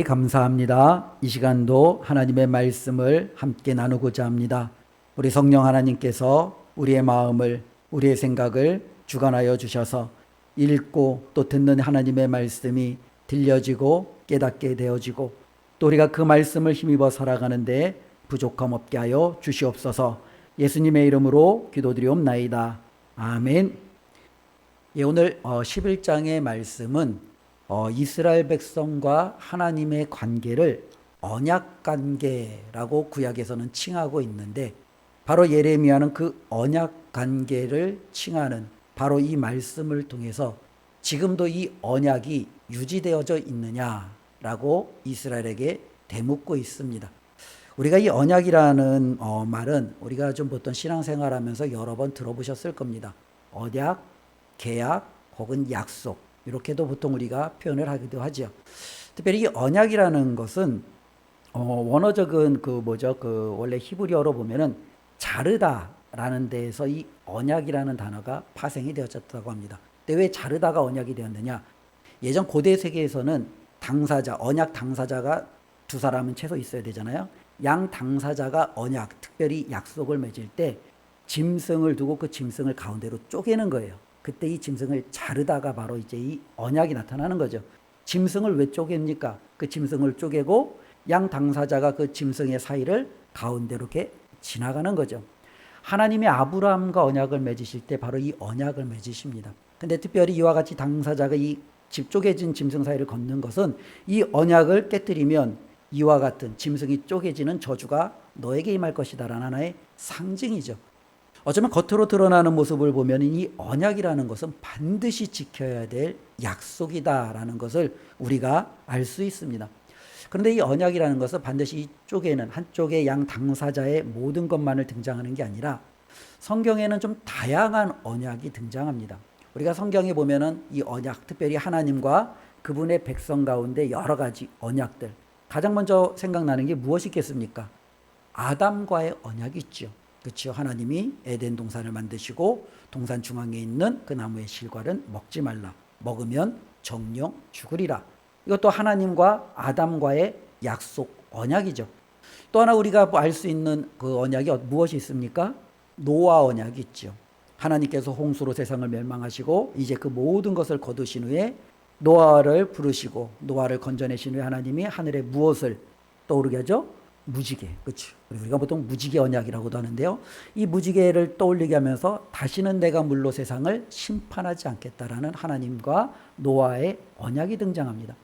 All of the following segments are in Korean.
감사합니다. 이 시간도 하나님의 말씀을 함께 나누고자 합니다. 우리 성령 하나님께서 우리의 마음을, 우리의 생각을 주관하여 주셔서 읽고 또 듣는 하나님의 말씀이 들려지고 깨닫게 되어지고 또 우리가 그 말씀을 힘입어 살아가는데 부족함 없게 하여 주시옵소서. 예수님의 이름으로 기도드리옵나이다. 아멘. 오늘 11장의 말씀은 이스라엘 백성과 하나님의 관계를 언약 관계라고 구약에서는 칭하고 있는데, 바로 예레미야는 그 언약 관계를 칭하는 바로 이 말씀을 통해서 지금도 이 언약이 유지되어져 있느냐라고 이스라엘에게 되묻고 있습니다. 우리가 이 언약이라는 말은 우리가 좀 보통 신앙생활하면서 여러 번 들어보셨을 겁니다. 언약, 계약 혹은 약속, 이렇게도 보통 우리가 표현을 하기도 하죠. 특별히 이 언약이라는 것은 원어적은 원래 히브리어로 보면은 자르다라는 데에서 이 언약이라는 단어가 파생이 되었다고 합니다. 근데 왜 자르다가 언약이 되었느냐? 예전 고대 세계에서는 당사자, 언약 당사자가 두 사람은 최소 있어야 되잖아요. 양 당사자가 언약, 특별히 약속을 맺을 때 짐승을 두고 그 짐승을 가운데로 쪼개는 거예요. 그때 이 짐승을 자르다가 바로 이제 이 언약이 나타나는 거죠. 짐승을 왜 쪼갭니까? 그 짐승을 쪼개고 양 당사자가 그 짐승의 사이를 가운데로 이렇게 지나가는 거죠. 하나님이 아브라함과 언약을 맺으실 때 바로 이 언약을 맺으십니다. 근데 특별히 이와 같이 당사자가 이 쪼개진 짐승 사이를 걷는 것은 이 언약을 깨뜨리면 이와 같은 짐승이 쪼개지는 저주가 너에게 임할 것이다라는 하나의 상징이죠. 어쩌면 겉으로 드러나는 모습을 보면 이 언약이라는 것은 반드시 지켜야 될 약속이다라는 것을 우리가 알 수 있습니다. 그런데 이 언약이라는 것은 반드시 이 쪼개는 한쪽의 양 당사자의 모든 것만을 등장하는 게 아니라 성경에는 좀 다양한 언약이 등장합니다. 우리가 성경에 보면은 이 언약, 특별히 하나님과 그분의 백성 가운데 여러 가지 언약들, 가장 먼저 생각나는 게 무엇이겠습니까? 아담과의 언약이 있죠. 그렇죠. 하나님이 에덴 동산을 만드시고 동산 중앙에 있는 그 나무의 실과는 먹지 말라. 먹으면 정령 죽으리라. 이것도 하나님과 아담과의 약속 언약이죠. 또 하나 우리가 알 수 있는 그 언약이 무엇이 있습니까? 노아 언약이 있죠. 하나님께서 홍수로 세상을 멸망하시고 이제 그 모든 것을 거두신 후에 노아를 부르시고 노아를 건져내신 후에 하나님이 하늘에 무엇을 떠오르게 하죠? 무지개. 그렇죠. 우리가 보통 무지개 언약이라고도 하는데요. 이 무지개를 떠올리게 하면서 다시는 내가 물로 세상을 심판하지 않겠다라는 하나님과 노아의 언약이 등장합니다.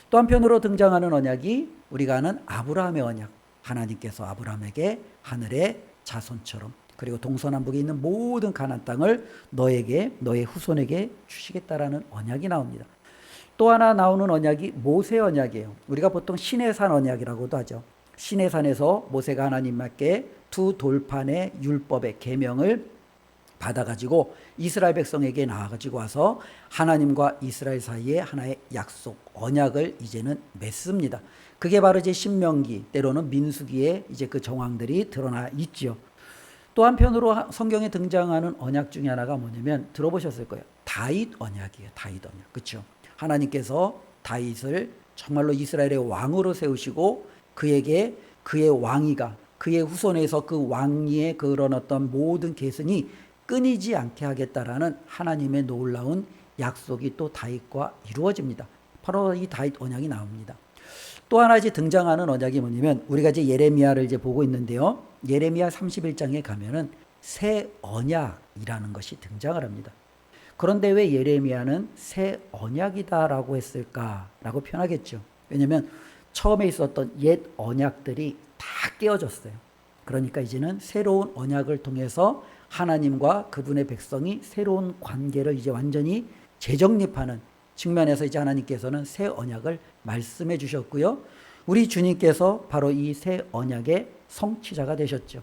또 한편으로 등장하는 언약이 우리가 아는 아브라함의 언약. 하나님께서 아브라함에게 하늘의 자손처럼 그리고 동서남북에 있는 모든 가나안 땅을 너에게, 너의 후손에게 주시겠다라는 언약이 나옵니다. 또 하나 나오는 언약이 모세 언약이에요. 우리가 보통 시내산 언약이라고도 하죠. 시내산에서 모세가 하나님께 두 돌판의 율법의 계명을 받아가지고 이스라엘 백성에게 나아가지고 와서 하나님과 이스라엘 사이에 하나의 약속, 언약을 이제는 맺습니다. 그게 바로 이제 신명기, 때로는 민수기에 이제 그 정황들이 드러나 있죠. 또 한편으로 성경에 등장하는 언약 중에 하나가 뭐냐면 들어보셨을 거예요. 다윗 언약이에요. 다윗 언약. 그렇죠? 하나님께서 다윗을 정말로 이스라엘의 왕으로 세우시고 그에게 그의 왕위가 그의 후손에서 그 왕위의 그런 어떤 모든 계승이 끊이지 않게 하겠다라는 하나님의 놀라운 약속이 또 다윗과 이루어집니다. 바로 이 다윗 언약이 나옵니다. 또 하나 이제 등장하는 언약이 뭐냐면 우리가 이제 예레미야를 이제 보고 있는데요. 예레미야 31장에 가면은 새 언약이라는 것이 등장을 합니다. 그런데 왜 예레미야는 새 언약이다라고 했을까라고 표현하겠죠. 왜냐하면 처음에 있었던 옛 언약들이 다 깨어졌어요. 그러니까 이제는 새로운 언약을 통해서 하나님과 그분의 백성이 새로운 관계를 이제 완전히 재정립하는 측면에서 이제 하나님께서는 새 언약을 말씀해 주셨고요. 우리 주님께서 바로 이 새 언약의 성취자가 되셨죠.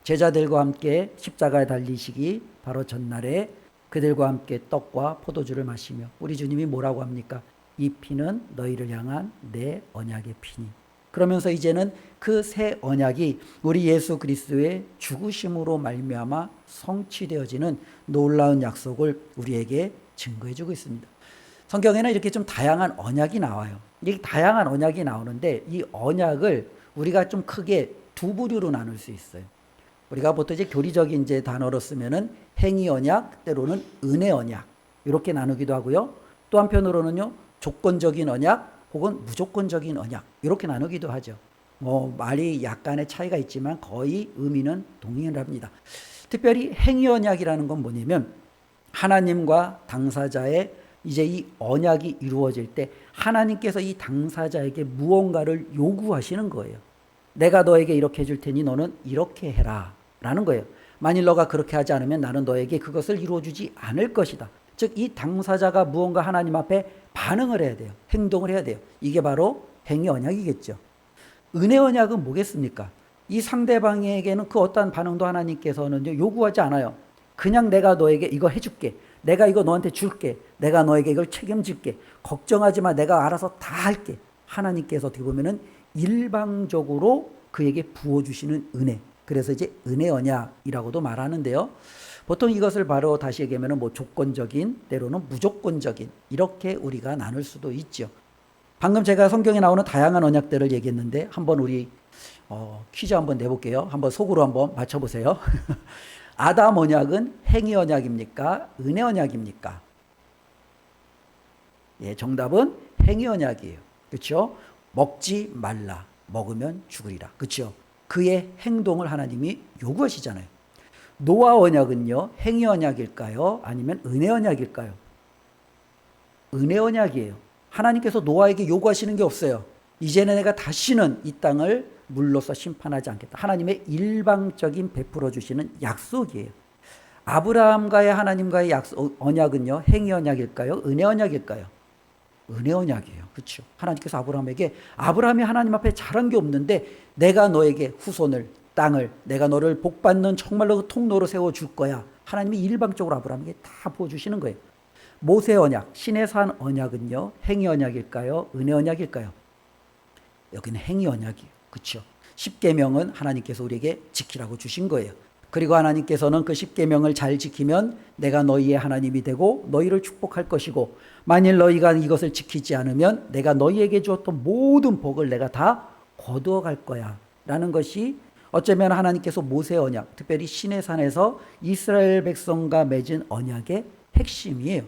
제자들과 함께 십자가에 달리시기 바로 전날에 그들과 함께 떡과 포도주를 마시며 우리 주님이 뭐라고 합니까? 이 피는 너희를 향한 내 언약의 피니. 그러면서 이제는 그 새 언약이 우리 예수 그리스도의 죽으심으로 말미암아 성취되어지는 놀라운 약속을 우리에게 증거해 주고 있습니다. 성경에는 이렇게 좀 다양한 언약이 나와요. 이 다양한 언약이 나오는데 이 언약을 우리가 좀 크게 두 부류로 나눌 수 있어요. 우리가 보통 이제 교리적인 이제 단어로 쓰면은 행위 언약, 때로는 은혜 언약 이렇게 나누기도 하고요. 또 한편으로는요 조건적인 언약 혹은 무조건적인 언약 이렇게 나누기도 하죠. 말이 약간의 차이가 있지만 거의 의미는 동일합니다. 특별히 행위 언약이라는 건 뭐냐면 하나님과 당사자의 이제 이 언약이 이루어질 때 하나님께서 이 당사자에게 무언가를 요구하시는 거예요. 내가 너에게 이렇게 해줄 테니 너는 이렇게 해라 라는 거예요. 만일 너가 그렇게 하지 않으면 나는 너에게 그것을 이루어주지 않을 것이다. 즉 이 당사자가 무언가 하나님 앞에 반응을 해야 돼요. 행동을 해야 돼요. 이게 바로 행위 언약이겠죠. 은혜 언약은 뭐겠습니까? 이 상대방에게는 그 어떠한 반응도 하나님께서는 요구하지 않아요. 그냥 내가 너에게 이거 해줄게. 내가 이거 너한테 줄게. 내가 너에게 이걸 책임질게. 걱정하지 마. 내가 알아서 다 할게. 하나님께서 어떻게 보면은 일방적으로 그에게 부어주시는 은혜. 그래서 이제 은혜 언약이라고도 말하는데요. 보통 이것을 바로 다시 얘기하면 뭐 조건적인, 때로는 무조건적인 이렇게 우리가 나눌 수도 있죠. 방금 제가 성경에 나오는 다양한 언약들을 얘기했는데 한번 우리 퀴즈 한번 내볼게요. 한번 속으로 한번 맞춰보세요. 아담 언약은 행위 언약입니까? 은혜 언약입니까? 예, 정답은 행위 언약이에요. 그렇죠? 먹지 말라. 먹으면 죽으리라. 그렇죠? 그의 행동을 하나님이 요구하시잖아요. 노아 언약은요, 행위 언약일까요? 아니면 은혜 언약일까요? 은혜 언약이에요. 하나님께서 노아에게 요구하시는 게 없어요. 이제는 내가 다시는 이 땅을 물로써 심판하지 않겠다. 하나님의 일방적인 베풀어 주시는 약속이에요. 아브라함과의 하나님과의 약속, 언약은요, 행위 언약일까요? 은혜 언약일까요? 은혜 언약이에요. 그렇죠? 하나님께서 아브라함에게 아브라함이 하나님 앞에 잘한 게 없는데 내가 너에게 후손을 땅을 내가 너를 복받는 정말로 그 통로로 세워줄 거야. 하나님이 일방적으로 아브라함에게 다 부어주시는 거예요. 모세 언약, 신의 산 언약은요, 행위 언약일까요? 은혜 언약일까요? 여기는 행위 언약이에요. 그렇죠? 십계명은 하나님께서 우리에게 지키라고 주신 거예요. 그리고 하나님께서는 그 십계명을 잘 지키면 내가 너희의 하나님이 되고 너희를 축복할 것이고 만일 너희가 이것을 지키지 않으면 내가 너희에게 주었던 모든 복을 내가 다 거두어 갈 거야 라는 것이 어쩌면 하나님께서 모세 언약, 특별히 시내 산에서 이스라엘 백성과 맺은 언약의 핵심이에요.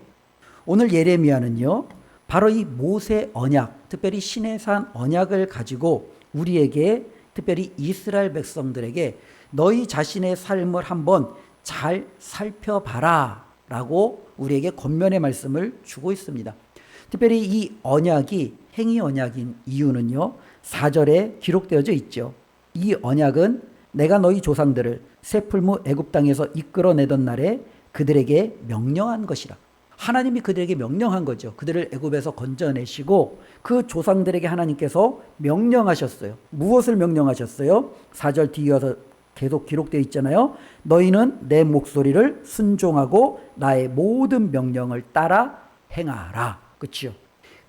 오늘 예레미야는요, 바로 이 모세 언약, 특별히 시내 산 언약을 가지고 우리에게, 특별히 이스라엘 백성들에게 너희 자신의 삶을 한번 잘 살펴봐라 라고 우리에게 권면의 말씀을 주고 있습니다. 특별히 이 언약이 행위 언약인 이유는요, 4절에 기록되어져 있죠. 이 언약은 내가 너희 조상들을 새 풀무 애굽 땅에서 이끌어내던 날에 그들에게 명령한 것이라. 하나님이 그들에게 명령한 거죠. 그들을 애굽에서 건져내시고 그 조상들에게 하나님께서 명령하셨어요. 무엇을 명령하셨어요? 4절 뒤이어서 계속 기록되어 있잖아요. 너희는 내 목소리를 순종하고 나의 모든 명령을 따라 행하라. 그렇죠?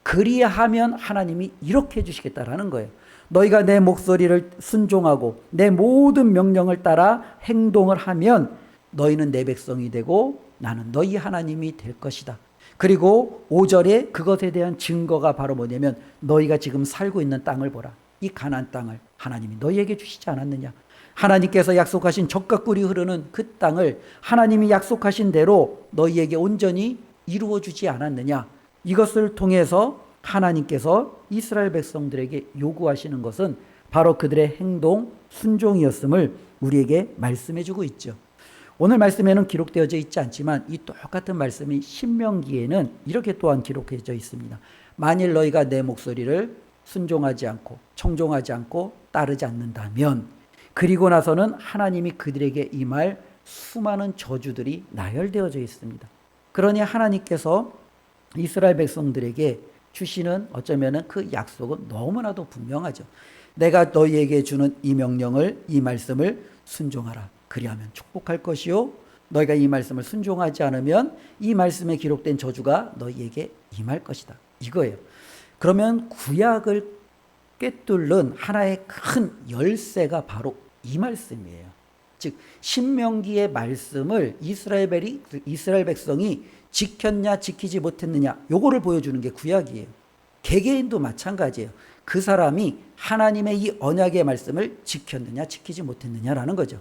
그리하면 하나님이 이렇게 해주시겠다라는 거예요. 너희가 내 목소리를 순종하고 내 모든 명령을 따라 행동을 하면 너희는 내 백성이 되고 나는 너희 하나님이 될 것이다. 그리고 5절에 그것에 대한 증거가 바로 뭐냐면 너희가 지금 살고 있는 땅을 보라. 이 가나안 땅을 하나님이 너희에게 주시지 않았느냐. 하나님께서 약속하신 젖과 꿀이 흐르는 그 땅을 하나님이 약속하신 대로 너희에게 온전히 이루어 주지 않았느냐. 이것을 통해서 하나님께서 이스라엘 백성들에게 요구하시는 것은 바로 그들의 행동, 순종이었음을 우리에게 말씀해 주고 있죠. 오늘 말씀에는 기록되어져 있지 않지만 이 똑같은 말씀이 신명기에는 이렇게 또한 기록되어져 있습니다. 만일 너희가 내 목소리를 순종하지 않고 청종하지 않고 따르지 않는다면 그리고 나서는 하나님이 그들에게 임할 수많은 저주들이 나열되어져 있습니다. 그러니 하나님께서 이스라엘 백성들에게 주시는 어쩌면은 그 약속은 너무나도 분명하죠. 내가 너희에게 주는 이 명령을, 이 말씀을 순종하라. 그리하면 축복할 것이요. 너희가 이 말씀을 순종하지 않으면 이 말씀에 기록된 저주가 너희에게 임할 것이다. 이거예요. 그러면 구약을 꿰뚫는 하나의 큰 열쇠가 바로 이 말씀이에요. 즉 신명기의 말씀을 이스라엘 백성이 지켰냐 지키지 못했느냐, 요거를 보여주는 게 구약이에요. 개개인도 마찬가지예요. 그 사람이 하나님의 이 언약의 말씀을 지켰느냐 지키지 못했느냐라는 거죠.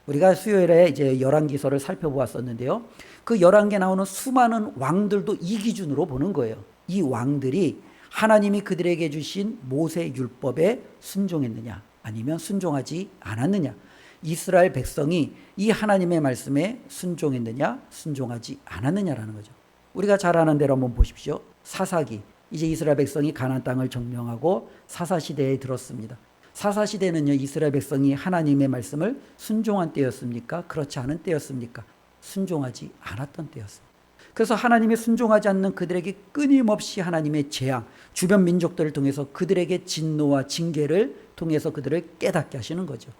우리가 수요일에 이제 열왕기서를 살펴보았었는데요. 그 11개 나오는 수많은 왕들도 이 기준으로 보는 거예요. 이 왕들이 하나님이 그들에게 주신 모세 율법에 순종했느냐 아니면 순종하지 않았느냐, 이스라엘 백성이 이 하나님의 말씀에 순종했느냐 순종하지 않았느냐라는 거죠. 우리가 잘 아는 대로 한번 보십시오. 사사기, 이제 이스라엘 백성이 가나안 땅을 점령하고 사사시대에 들었습니다. 사사시대는요, 이스라엘 백성이 하나님의 말씀을 순종한 때였습니까? 그렇지 않은 때였습니까? 순종하지 않았던 때였습니다. 그래서 하나님의 순종하지 않는 그들에게 끊임없이 하나님의 재앙, 주변 민족들을 통해서 그들에게 진노와 징계를 통해서 그들을 깨닫게 하시는 거죠.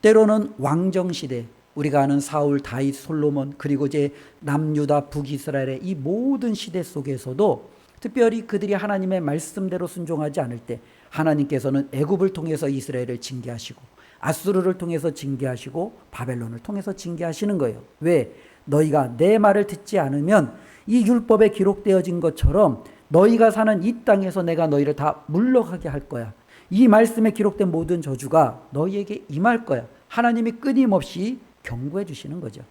때로는 왕정시대, 우리가 아는 사울, 다윗, 솔로몬, 그리고 이제 남유다, 북이스라엘의 이 모든 시대 속에서도 특별히 그들이 하나님의 말씀대로 순종하지 않을 때 하나님께서는 애굽을 통해서 이스라엘을 징계하시고 아수르를 통해서 징계하시고 바벨론을 통해서 징계하시는 거예요. 왜? 너희가 내 말을 듣지 않으면 이 율법에 기록되어진 것처럼 너희가 사는 이 땅에서 내가 너희를 다 물러가게 할 거야. 이 말씀에 기록된 모든 저주가 너희에게 임할 거야. 하나님이 끊임없이 경고해 주시는 거죠.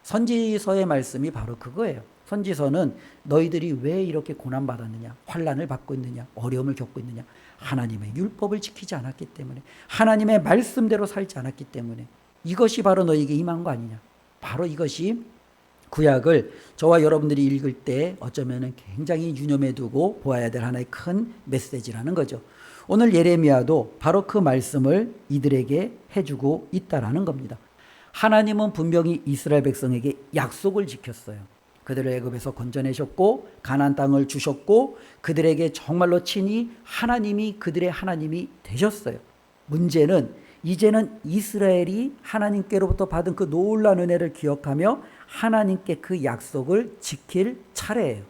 선지서의 말씀이 바로 그거예요. 선지서는 너희들이 왜 이렇게 고난받았느냐, 환난을 받고 있느냐, 어려움을 겪고 있느냐, 하나님의 율법을 지키지 않았기 때문에, 하나님의 말씀대로 살지 않았기 때문에, 이것이 바로 너희에게 임한 거 아니냐. 바로 이것이 구약을 저와 여러분들이 읽을 때 어쩌면 굉장히 유념해 두고 보아야 될 하나의 큰 메시지라는 거죠. 오늘 예레미야도 바로 그 말씀을 이들에게 해주고 있다라는 겁니다. 하나님은 분명히 이스라엘 백성에게 약속을 지켰어요. 그들을 애굽에서 건져내셨고 가나안 땅을 주셨고 그들에게 정말로 친히 하나님이 그들의 하나님이 되셨어요. 문제는 이제는 이스라엘이 하나님께로부터 받은 그 놀라운 은혜를 기억하며 하나님께 그 약속을 지킬 차례예요.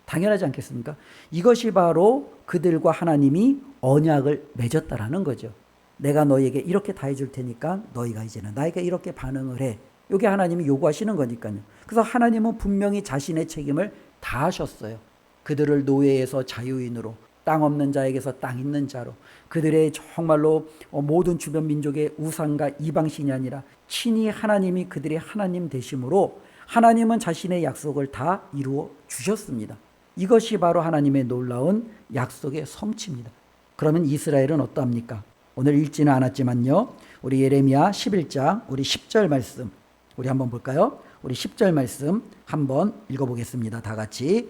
당연하지 않겠습니까? 이것이 바로 그들과 하나님이 언약을 맺었다라는 거죠. 내가 너희에게 이렇게 다 해줄 테니까 너희가 이제는 나에게 이렇게 반응을 해. 이게 하나님이 요구하시는 거니까요. 그래서 하나님은 분명히 자신의 책임을 다하셨어요. 그들을 노예에서 자유인으로, 땅 없는 자에게서 땅 있는 자로, 그들의 정말로 모든 주변 민족의 우상과 이방신이 아니라 친히 하나님이 그들의 하나님 되심으로 하나님은 자신의 약속을 다 이루어 주셨습니다. 이것이 바로 하나님의 놀라운 약속의 성취입니다. 그러면 이스라엘은 어떠합니까? 오늘 읽지는 않았지만요. 우리 예레미야 11장 우리 10절 말씀 우리 한번 볼까요? 우리 10절 말씀 한번 읽어보겠습니다. 다 같이.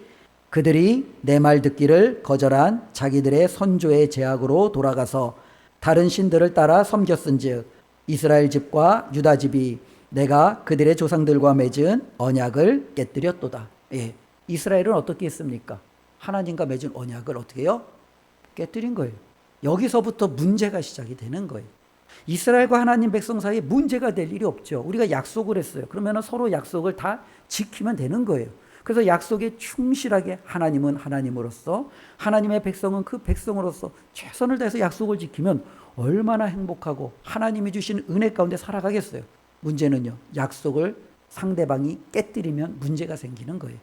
그들이 내 말 듣기를 거절한 자기들의 선조의 제약으로 돌아가서 다른 신들을 따라 섬겼은즉 이스라엘 집과 유다 집이 내가 그들의 조상들과 맺은 언약을 깨뜨렸도다. 예, 이스라엘은 어떻게 했습니까? 하나님과 맺은 언약을 어떻게 해요? 깨뜨린 거예요. 여기서부터 문제가 시작이 되는 거예요. 이스라엘과 하나님 백성 사이에 문제가 될 일이 없죠. 우리가 약속을 했어요. 그러면 서로 약속을 다 지키면 되는 거예요. 그래서 약속에 충실하게 하나님은 하나님으로서 하나님의 백성은 그 백성으로서 최선을 다해서 약속을 지키면 얼마나 행복하고 하나님이 주신 은혜 가운데 살아가겠어요. 문제는요, 약속을 상대방이 깨뜨리면 문제가 생기는 거예요.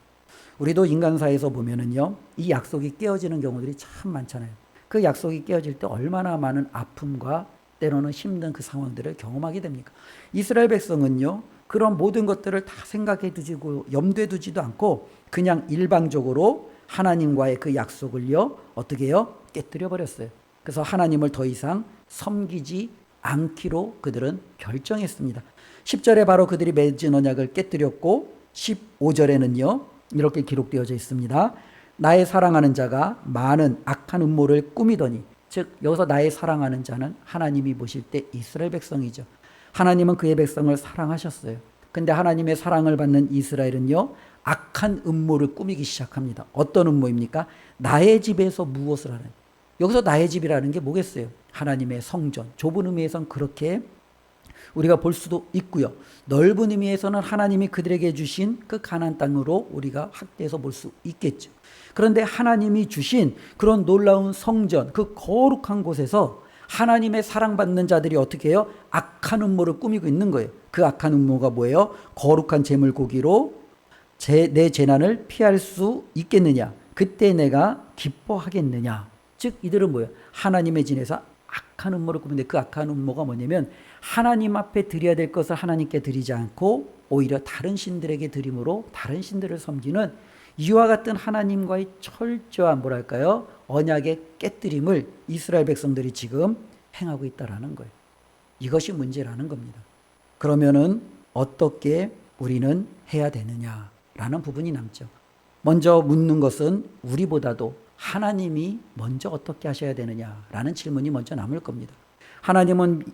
우리도 인간사에서 보면은요, 이 약속이 깨어지는 경우들이 참 많잖아요. 그 약속이 깨어질 때 얼마나 많은 아픔과 때로는 힘든 그 상황들을 경험하게 됩니까? 이스라엘 백성은요, 그런 모든 것들을 다 생각해 두지고 염두에 두지도 않고 그냥 일방적으로 하나님과의 그 약속을요, 어떻게 해요? 깨뜨려 버렸어요. 그래서 하나님을 더 이상 섬기지 않기로 그들은 결정했습니다. 10절에 바로 그들이 맺은 언약을 깨뜨렸고 15절에는요, 이렇게 기록되어져 있습니다. 나의 사랑하는 자가 많은 악한 음모를 꾸미더니, 즉 여기서 나의 사랑하는 자는 하나님이 보실 때 이스라엘 백성이죠. 하나님은 그의 백성을 사랑하셨어요. 근데 하나님의 사랑을 받는 이스라엘은요, 악한 음모를 꾸미기 시작합니다. 어떤 음모입니까? 나의 집에서 무엇을 하는, 여기서 나의 집이라는 게 뭐겠어요? 하나님의 성전, 좁은 의미에서는 그렇게 우리가 볼 수도 있고요. 넓은 의미에서는 하나님이 그들에게 주신 그 가나안 땅으로 우리가 확대해서 볼 수 있겠죠. 그런데 하나님이 주신 그런 놀라운 성전, 그 거룩한 곳에서 하나님의 사랑받는 자들이 어떻게 해요? 악한 음모를 꾸미고 있는 거예요. 그 악한 음모가 뭐예요? 거룩한 제물 고기로 내 재난을 피할 수 있겠느냐? 그때 내가 기뻐하겠느냐? 즉 이들은 뭐예요? 하나님의 진에서 악한 음모를 꾸는데 그 악한 음모가 뭐냐면 하나님 앞에 드려야 될 것을 하나님께 드리지 않고 오히려 다른 신들에게 드림으로 다른 신들을 섬기는 이와 같은 하나님과의 철저한 뭐랄까요? 언약의 깨뜨림을 이스라엘 백성들이 지금 행하고 있다라는 거예요. 이것이 문제라는 겁니다. 그러면은 어떻게 우리는 해야 되느냐라는 부분이 남죠. 먼저 묻는 것은 우리보다도 하나님이 먼저 어떻게 하셔야 되느냐라는 질문이 먼저 남을 겁니다. 하나님은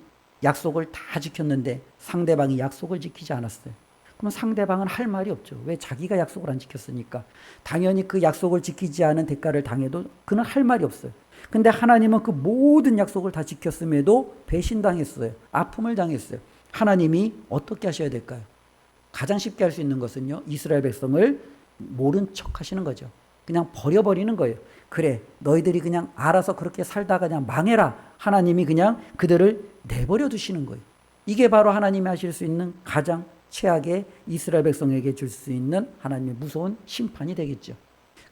약속을 다 지켰는데 상대방이 약속을 지키지 않았어요. 그럼 상대방은 할 말이 없죠. 왜? 자기가 약속을 안 지켰으니까. 당연히 그 약속을 지키지 않은 대가를 당해도 그는 할 말이 없어요. 근데 하나님은 그 모든 약속을 다 지켰음에도 배신당했어요. 아픔을 당했어요. 하나님이 어떻게 하셔야 될까요? 가장 쉽게 할 수 있는 것은요, 이스라엘 백성을 모른 척 하시는 거죠. 그냥 버려버리는 거예요. 그래, 너희들이 그냥 알아서 그렇게 살다가 그냥 망해라. 하나님이 그냥 그들을 내버려 두시는 거예요. 이게 바로 하나님이 하실 수 있는 가장 최악의 이스라엘 백성에게 줄 수 있는 하나님의 무서운 심판이 되겠죠.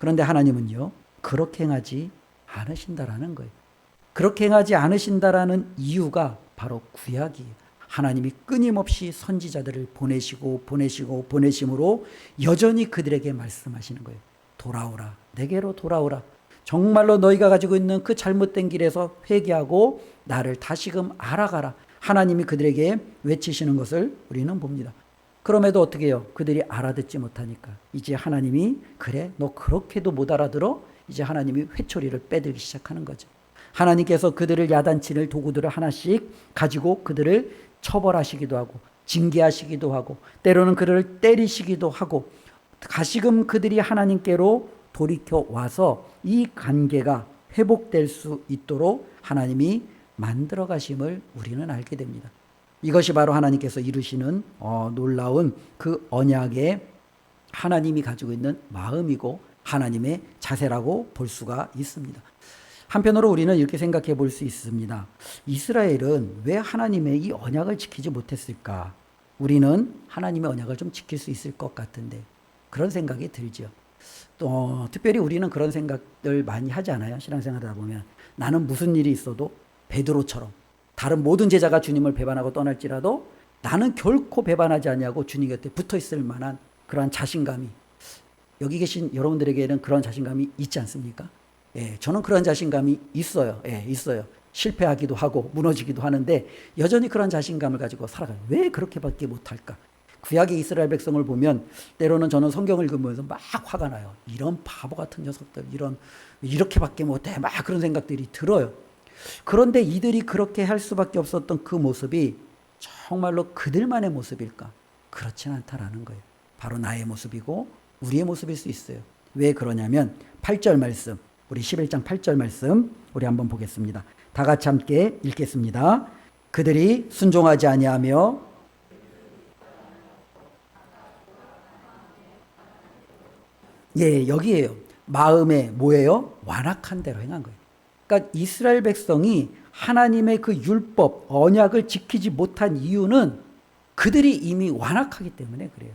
그런데 하나님은요, 그렇게 행하지 않으신다라는 거예요. 그렇게 행하지 않으신다라는 이유가 바로 구약이에요. 하나님이 끊임없이 선지자들을 보내심으로 여전히 그들에게 말씀하시는 거예요. 돌아오라. 내게로 돌아오라. 정말로 너희가 가지고 있는 그 잘못된 길에서 회개하고 나를 다시금 알아가라. 하나님이 그들에게 외치시는 것을 우리는 봅니다. 그럼에도 어떻게 해요? 그들이 알아듣지 못하니까 이제 하나님이 그래 너 그렇게도 못 알아들어? 이제 하나님이 회초리를 빼들기 시작하는 거죠. 하나님께서 그들을 야단칠 도구들을 하나씩 가지고 그들을 처벌하시기도 하고 징계하시기도 하고 때로는 그들을 때리시기도 하고 다시금 그들이 하나님께로 돌이켜 와서 이 관계가 회복될 수 있도록 하나님이 만들어 가심을 우리는 알게 됩니다. 이것이 바로 하나님께서 이루시는 놀라운 그 언약의 하나님이 가지고 있는 마음이고 하나님의 자세라고 볼 수가 있습니다. 한편으로 우리는 이렇게 생각해 볼 수 있습니다. 이스라엘은 왜 하나님의 이 언약을 지키지 못했을까? 우리는 하나님의 언약을 좀 지킬 수 있을 것 같은데 그런 생각이 들죠. 또 특별히 우리는 그런 생각들 많이 하지 않아요? 신앙생활하다 보면 나는 무슨 일이 있어도 베드로처럼 다른 모든 제자가 주님을 배반하고 떠날지라도 나는 결코 배반하지 아니하고 주님 곁에 붙어 있을 만한 그러한 자신감이 여기 계신 여러분들에게는 그런 자신감이 있지 않습니까? 예, 저는 그런 자신감이 있어요. 예, 있어요. 실패하기도 하고 무너지기도 하는데 여전히 그런 자신감을 가지고 살아가요. 왜 그렇게밖에 못할까? 구약의 이스라엘 백성을 보면 때로는 저는 성경을 읽으면서 막 화가 나요. 이런 바보 같은 녀석들, 이렇게밖에 못해. 막 그런 생각들이 들어요. 그런데 이들이 그렇게 할 수밖에 없었던 그 모습이 정말로 그들만의 모습일까? 그렇진 않다라는 거예요. 바로 나의 모습이고 우리의 모습일 수 있어요. 왜 그러냐면 8절 말씀, 우리 11장 8절 말씀 우리 한번 보겠습니다. 다 같이 함께 읽겠습니다. 그들이 순종하지 아니하며 예, 여기에요. 마음에 뭐예요? 완악한 대로 행한 거예요. 그러니까 이스라엘 백성이 하나님의 그 율법, 언약을 지키지 못한 이유는 그들이 이미 완악하기 때문에 그래요.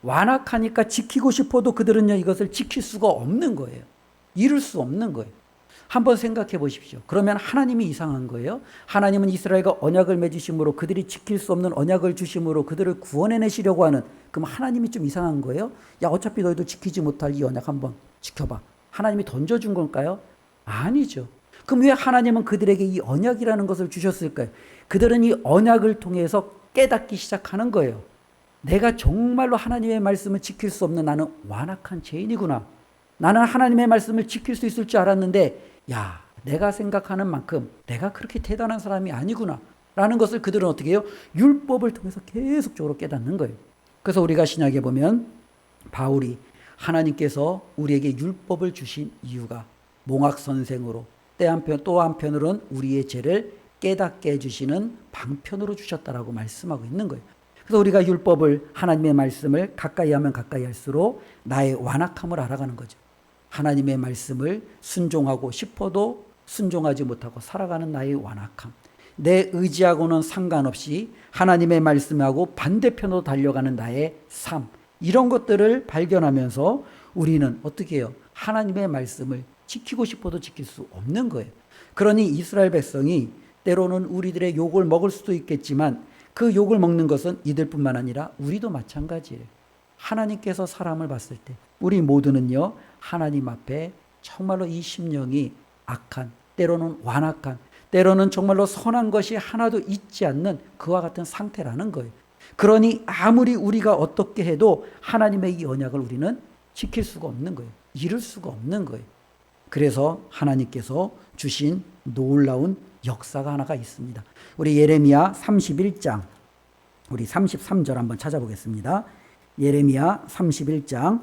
완악하니까 지키고 싶어도 그들은요, 이것을 지킬 수가 없는 거예요. 이룰 수 없는 거예요. 한번 생각해 보십시오. 그러면 하나님이 이상한 거예요? 하나님은 이스라엘과 언약을 맺으심으로 그들이 지킬 수 없는 언약을 주심으로 그들을 구원해내시려고 하는, 그럼 하나님이 좀 이상한 거예요? 야, 어차피 너희도 지키지 못할 이 언약 한번 지켜봐. 하나님이 던져준 걸까요? 아니죠. 그럼 왜 하나님은 그들에게 이 언약이라는 것을 주셨을까요? 그들은 이 언약을 통해서 깨닫기 시작하는 거예요. 내가 정말로 하나님의 말씀을 지킬 수 없는 나는 완악한 죄인이구나. 나는 하나님의 말씀을 지킬 수 있을 줄 알았는데 야, 내가 생각하는 만큼 내가 그렇게 대단한 사람이 아니구나 라는 것을 그들은 어떻게 해요? 율법을 통해서 계속적으로 깨닫는 거예요. 그래서 우리가 신약에 보면 바울이 하나님께서 우리에게 율법을 주신 이유가 몽학선생으로 또 한편으로는 우리의 죄를 깨닫게 해주시는 방편으로 주셨다라고 말씀하고 있는 거예요. 그래서 우리가 율법을, 하나님의 말씀을 가까이 하면 가까이 할수록 나의 완악함을 알아가는 거죠. 하나님의 말씀을 순종하고 싶어도 순종하지 못하고 살아가는 나의 완악함. 내 의지하고는 상관없이 하나님의 말씀하고 반대편으로 달려가는 나의 삶. 이런 것들을 발견하면서 우리는 어떻게 해요? 하나님의 말씀을 지키고 싶어도 지킬 수 없는 거예요. 그러니 이스라엘 백성이 때로는 우리들의 욕을 먹을 수도 있겠지만 그 욕을 먹는 것은 이들뿐만 아니라 우리도 마찬가지예요. 하나님께서 사람을 봤을 때 우리 모두는요, 하나님 앞에 정말로 이 심령이 악한, 때로는 완악한, 때로는 정말로 선한 것이 하나도 있지 않는 그와 같은 상태라는 거예요. 그러니 아무리 우리가 어떻게 해도 하나님의 이 언약을 우리는 지킬 수가 없는 거예요. 이룰 수가 없는 거예요. 그래서 하나님께서 주신 놀라운 역사가 하나가 있습니다. 우리 예레미야 31장 우리 33절 한번 찾아보겠습니다. 예레미야 31장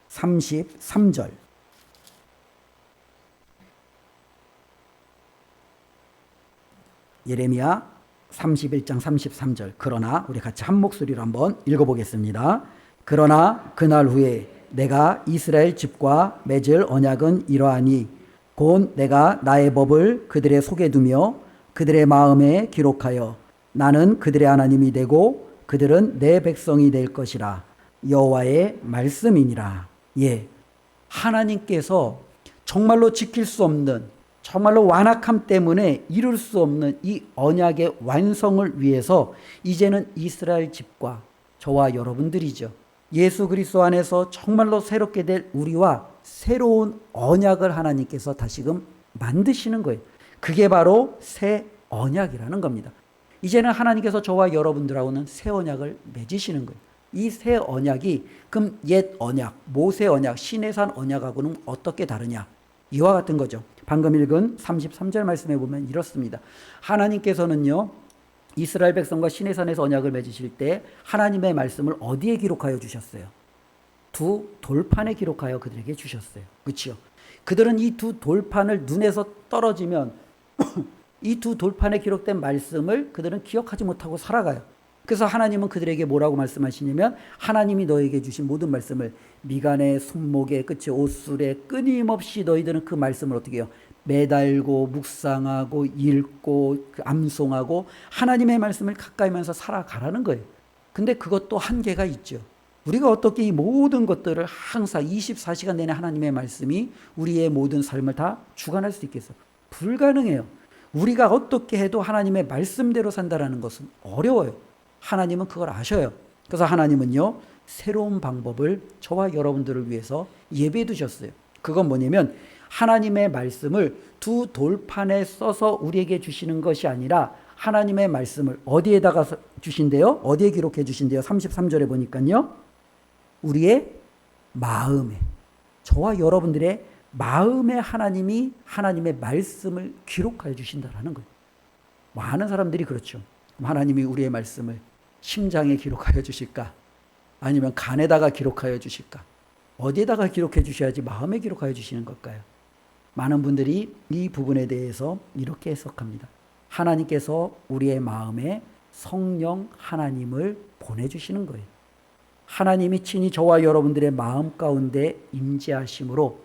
33절. 예레미야 31장 33절. 그러나 우리 같이 한 목소리로 한번 읽어보겠습니다. 그러나 그날 후에 내가 이스라엘 집과 맺을 언약은 이러하니 곧 내가 나의 법을 그들의 속에 두며 그들의 마음에 기록하여 나는 그들의 하나님이 되고 그들은 내 백성이 될 것이라. 여호와의 말씀이니라. 예, 하나님께서 정말로 지킬 수 없는, 정말로 완악함 때문에 이룰 수 없는 이 언약의 완성을 위해서 이제는 이스라엘 집과 저와 여러분들이죠, 예수 그리스도 안에서 정말로 새롭게 될 우리와 새로운 언약을 하나님께서 다시금 만드시는 거예요. 그게 바로 새 언약이라는 겁니다. 이제는 하나님께서 저와 여러분들하고는 새 언약을 맺으시는 거예요. 이 새 언약이 그럼 옛 언약, 모세 언약, 시내산 언약하고는 어떻게 다르냐? 이와 같은 거죠. 방금 읽은 33절 말씀에 보면 이렇습니다. 하나님께서는요, 이스라엘 백성과 시내산에서 언약을 맺으실 때 하나님의 말씀을 어디에 기록하여 주셨어요? 두 돌판에 기록하여 그들에게 주셨어요. 그렇죠? 그들은 이 두 돌판을 눈에서 떨어지면 이 두 돌판에 기록된 말씀을 그들은 기억하지 못하고 살아가요. 그래서 하나님은 그들에게 뭐라고 말씀하시냐면 하나님이 너에게 주신 모든 말씀을 미간에, 손목에, 끝에, 옷술에 끊임없이 너희들은 그 말씀을 어떻게 해요? 매달고 묵상하고 읽고 암송하고 하나님의 말씀을 가까이면서 살아가라는 거예요. 근데 그것도 한계가 있죠. 우리가 어떻게 이 모든 것들을 항상 24시간 내내 하나님의 말씀이 우리의 모든 삶을 다 주관할 수 있겠어요? 불가능해요. 우리가 어떻게 해도 하나님의 말씀대로 산다는 것은 어려워요. 하나님은 그걸 아셔요. 그래서 하나님은요, 새로운 방법을 저와 여러분들을 위해서 예비해 두셨어요. 그건 뭐냐면 하나님의 말씀을 두 돌판에 써서 우리에게 주시는 것이 아니라 하나님의 말씀을 어디에다가 주신대요? 어디에 기록해 주신대요? 33절에 보니까요, 우리의 마음에, 저와 여러분들의 마음에 하나님이 하나님의 말씀을 기록하여 주신다라는 거예요. 많은 사람들이 그렇죠. 하나님이 우리의 말씀을 심장에 기록하여 주실까? 아니면 간에다가 기록하여 주실까? 어디에다가 기록해 주셔야지 마음에 기록하여 주시는 걸까요? 많은 분들이 이 부분에 대해서 이렇게 해석합니다. 하나님께서 우리의 마음에 성령 하나님을 보내주시는 거예요. 하나님이 친히 저와 여러분들의 마음 가운데 임재하심으로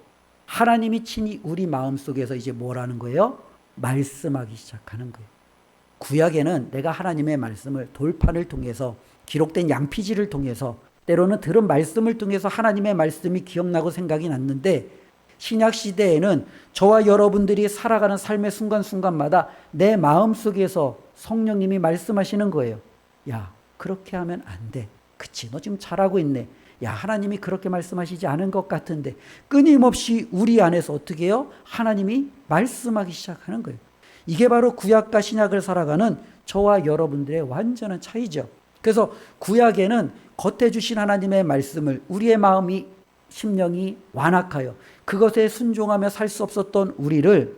하나님이 친히 우리 마음속에서 이제 뭐라는 거예요? 말씀하기 시작하는 거예요. 구약에는 내가 하나님의 말씀을 돌판을 통해서 기록된 양피지를 통해서 때로는 들은 말씀을 통해서 하나님의 말씀이 기억나고 생각이 났는데, 신약 시대에는 저와 여러분들이 살아가는 삶의 순간순간마다 내 마음속에서 성령님이 말씀하시는 거예요. 야, 그렇게 하면 안 돼. 그치, 너 지금 잘하고 있네. 야, 하나님이 그렇게 말씀하시지 않은 것 같은데. 끊임없이 우리 안에서 어떻게 해요? 하나님이 말씀하기 시작하는 거예요. 이게 바로 구약과 신약을 살아가는 저와 여러분들의 완전한 차이죠. 그래서 구약에는 겉에 주신 하나님의 말씀을 우리의 마음이, 심령이 완악하여 그것에 순종하며 살 수 없었던 우리를,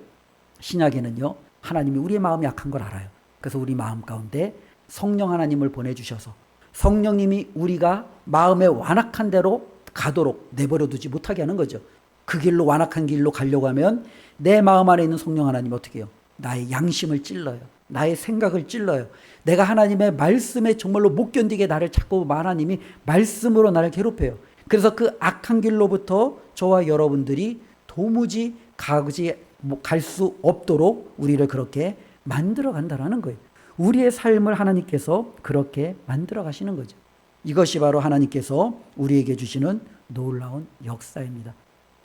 신약에는요, 하나님이 우리의 마음이 약한 걸 알아요. 그래서 우리 마음 가운데 성령 하나님을 보내주셔서 성령님이 우리가 마음의 완악한 대로 가도록 내버려 두지 못하게 하는 거죠. 그 길로, 완악한 길로 가려고 하면 내 마음 안에 있는 성령 하나님이 어떻게 해요? 나의 양심을 찔러요. 나의 생각을 찔러요. 내가 하나님의 말씀에 정말로 못 견디게 나를 자꾸 하나님이 말씀으로 나를 괴롭혀요. 그래서 그 악한 길로부터 저와 여러분들이 도무지 갈 수 없도록 우리를 그렇게 만들어 간다라는 거예요. 우리의 삶을 하나님께서 그렇게 만들어 가시는 거죠. 이것이 바로 하나님께서 우리에게 주시는 놀라운 역사입니다.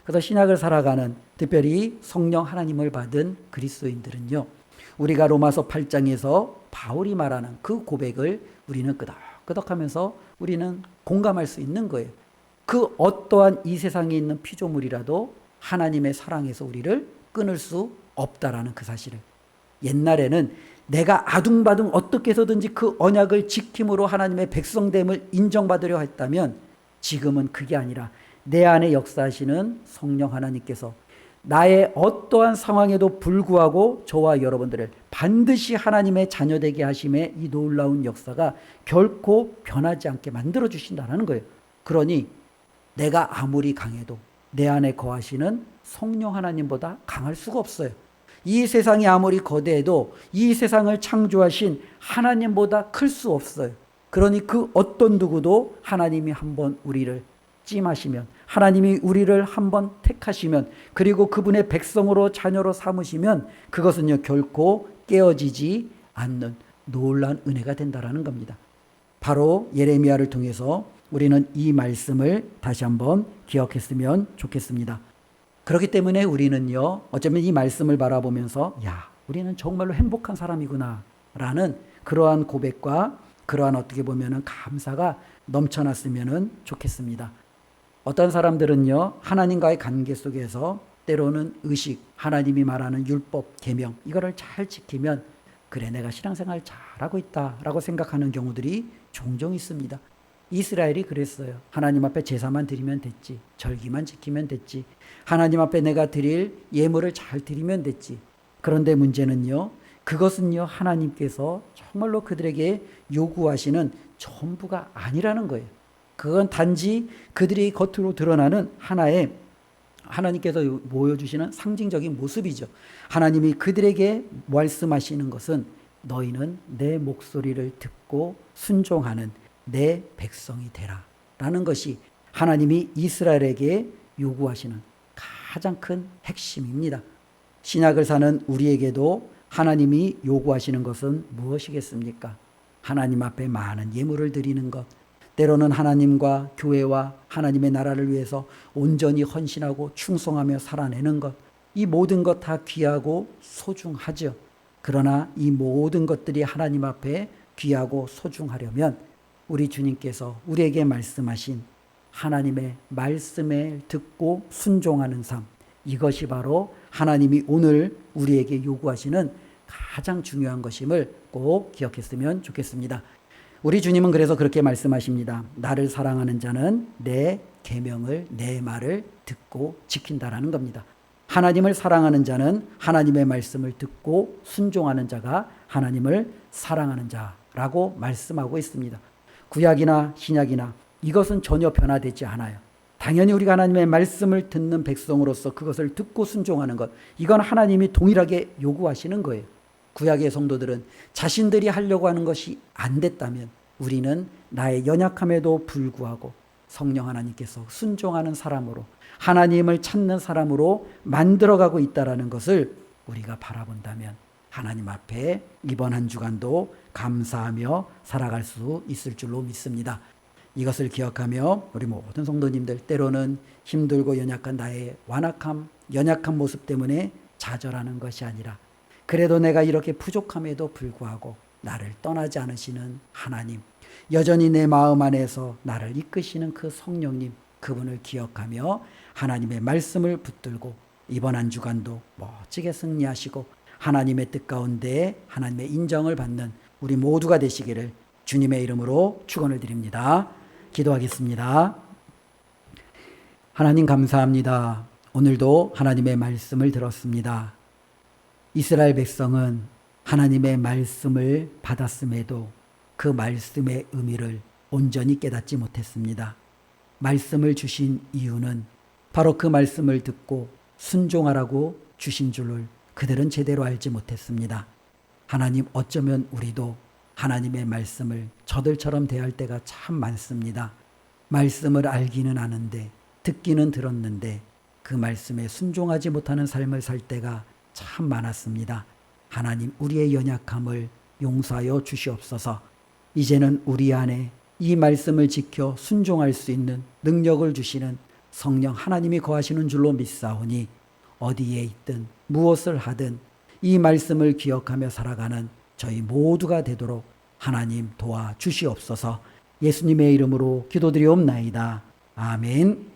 그래서 신약을 살아가는, 특별히 성령 하나님을 받은 그리스도인들은요, 우리가 로마서 8장에서 바울이 말하는 그 고백을 우리는 끄덕끄덕하면서 우리는 공감할 수 있는 거예요. 그 어떠한 이 세상에 있는 피조물이라도 하나님의 사랑에서 우리를 끊을 수 없다라는 그 사실을. 옛날에는 내가 아둥바둥 어떻게 해서든지 그 언약을 지킴으로 하나님의 백성됨을 인정받으려 했다면, 지금은 그게 아니라 내 안에 역사하시는 성령 하나님께서 나의 어떠한 상황에도 불구하고 저와 여러분들을 반드시 하나님의 자녀되게 하심의 이 놀라운 역사가 결코 변하지 않게 만들어 주신다는 거예요. 그러니 내가 아무리 강해도 내 안에 거하시는 성령 하나님보다 강할 수가 없어요. 이 세상이 아무리 거대해도 이 세상을 창조하신 하나님보다 클 수 없어요. 그러니 그 어떤 누구도 하나님이 한번 우리를 찜하시면, 하나님이 우리를 한번 택하시면, 그리고 그분의 백성으로 자녀로 삼으시면 그것은요 결코 깨어지지 않는 놀라운 은혜가 된다라는 겁니다. 바로 예레미야를 통해서 우리는 이 말씀을 다시 한번 기억했으면 좋겠습니다. 그렇기 때문에 우리는요, 어쩌면 이 말씀을 바라보면서 야, 우리는 정말로 행복한 사람이구나 라는 그러한 고백과 그러한 어떻게 보면은 감사가 넘쳐났으면 좋겠습니다. 어떤 사람들은요, 하나님과의 관계 속에서 때로는 의식, 하나님이 말하는 율법, 계명, 이거를 잘 지키면 그래, 내가 신앙생활 잘하고 있다라고 생각하는 경우들이 종종 있습니다. 이스라엘이 그랬어요. 하나님 앞에 제사만 드리면 됐지, 절기만 지키면 됐지, 하나님 앞에 내가 드릴 예물을 잘 드리면 됐지. 그런데 문제는요, 그것은요 하나님께서 정말로 그들에게 요구하시는 전부가 아니라는 거예요. 그건 단지 그들이 겉으로 드러나는 하나의, 하나님께서 보여주시는 상징적인 모습이죠. 하나님이 그들에게 말씀하시는 것은 너희는 내 목소리를 듣고 순종하는 내 백성이 되라 라는 것이 하나님이 이스라엘에게 요구하시는 가장 큰 핵심입니다. 신약을 사는 우리에게도 하나님이 요구하시는 것은 무엇이겠습니까? 하나님 앞에 많은 예물을 드리는 것, 때로는 하나님과 교회와 하나님의 나라를 위해서 온전히 헌신하고 충성하며 살아내는 것, 이 모든 것 다 귀하고 소중하죠. 그러나 이 모든 것들이 하나님 앞에 귀하고 소중하려면 우리 주님께서 우리에게 말씀하신 하나님의 말씀에 듣고 순종하는 삶, 이것이 바로 하나님이 오늘 우리에게 요구하시는 가장 중요한 것임을 꼭 기억했으면 좋겠습니다. 우리 주님은 그래서 그렇게 말씀하십니다. 나를 사랑하는 자는 내 계명을, 내 말을 듣고 지킨다라는 겁니다. 하나님을 사랑하는 자는 하나님의 말씀을 듣고 순종하는 자가 하나님을 사랑하는 자라고 말씀하고 있습니다. 구약이나 신약이나 이것은 전혀 변화되지 않아요. 당연히 우리가 하나님의 말씀을 듣는 백성으로서 그것을 듣고 순종하는 것, 이건 하나님이 동일하게 요구하시는 거예요. 구약의 성도들은 자신들이 하려고 하는 것이 안 됐다면 우리는 나의 연약함에도 불구하고 성령 하나님께서 순종하는 사람으로, 하나님을 찾는 사람으로 만들어가고 있다는 것을 우리가 바라본다면 하나님 앞에 이번 한 주간도 감사하며 살아갈 수 있을 줄로 믿습니다. 이것을 기억하며 우리 모든 성도님들, 때로는 힘들고 연약한 나의 완악함, 연약한 모습 때문에 좌절하는 것이 아니라 그래도 내가 이렇게 부족함에도 불구하고 나를 떠나지 않으시는 하나님, 여전히 내 마음 안에서 나를 이끄시는 그 성령님, 그분을 기억하며 하나님의 말씀을 붙들고 이번 한 주간도 멋지게 승리하시고 하나님의 뜻 가운데 하나님의 인정을 받는 우리 모두가 되시기를 주님의 이름으로 축원을 드립니다. 기도하겠습니다. 하나님 감사합니다. 오늘도 하나님의 말씀을 들었습니다. 이스라엘 백성은 하나님의 말씀을 받았음에도 그 말씀의 의미를 온전히 깨닫지 못했습니다. 말씀을 주신 이유는 바로 그 말씀을 듣고 순종하라고 주신 줄을 그들은 제대로 알지 못했습니다. 하나님, 어쩌면 우리도 하나님의 말씀을 저들처럼 대할 때가 참 많습니다. 말씀을 알기는 아는데, 듣기는 들었는데 그 말씀에 순종하지 못하는 삶을 살 때가 참 많았습니다. 하나님, 우리의 연약함을 용서하여 주시옵소서. 이제는 우리 안에 이 말씀을 지켜 순종할 수 있는 능력을 주시는 성령 하나님이 거하시는 줄로 믿사오니 어디에 있든 무엇을 하든 이 말씀을 기억하며 살아가는 저희 모두가 되도록 하나님 도와주시옵소서. 예수님의 이름으로 기도드리옵나이다. 아멘.